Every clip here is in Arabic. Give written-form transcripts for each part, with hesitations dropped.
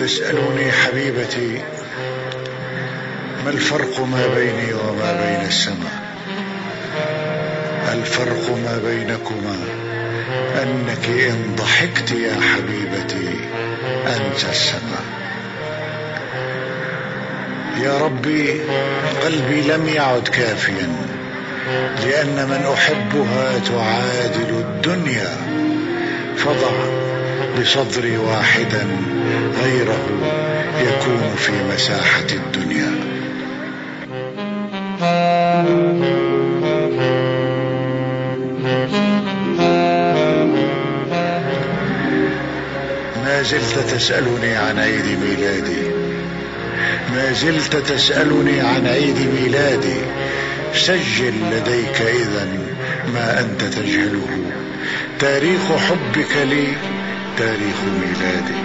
تسألني حبيبتي ما الفرق ما بيني وما بين السماء؟ الفرق ما بينكما أنك إن ضحكت يا حبيبتي أنت السماء. يا ربي قلبي لم يعد كافيا، لأن من أحبها تعادل الدنيا، فضع بصدري واحدا غيره يكون في مساحة الدنيا. ما زلت تسألني عن عيد ميلادي، ما زلت تسألني عن عيد ميلادي. سجل لديك إذن ما أنت تجهله، تاريخ حبك لي تاريخ ميلادي.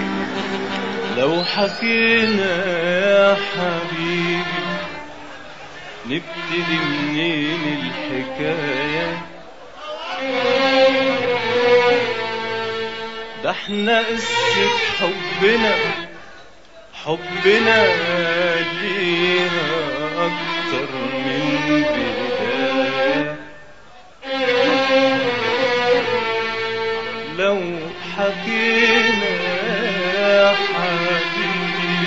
لو حكينا يا حبيبي نبتدي منين الحكاية؟ ده احنا قصة حبنا ليها أكتر من بداية. لو حكينا يا حبيبي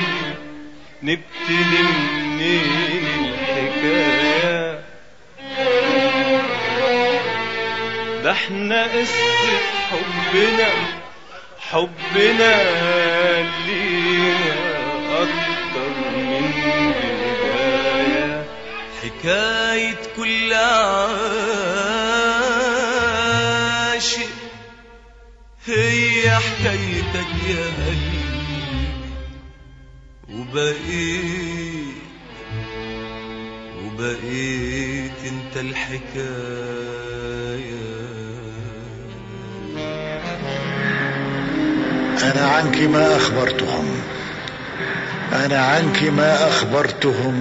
نبتدي منين الحكاية؟ ده احنا قصة حبنا ليها أكتر من بداية. حكاية كل عاشق هي حكايتك يا قلبي، وبقيت انت الحكاية. أنا عنك ما أخبرتهم،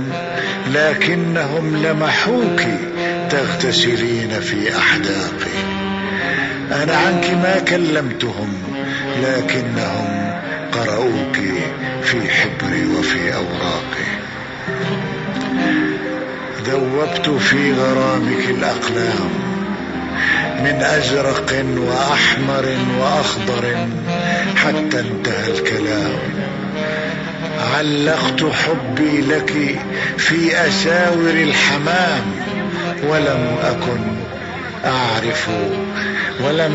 لكنهم لمحوك تغتسلين في أحداقي. أنا عنك ما كلمتهم، لكنهم قرأوك في حبري وفي أوراقي. ذوبت في غرامك الأقلام من أزرق وأحمر وأخضر حتى انتهى الكلام. علقت حبي لك في أساور الحمام، ولم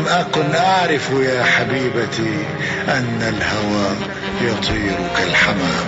أكن أعرف يا حبيبتي أن الهوى يطير كالحمام.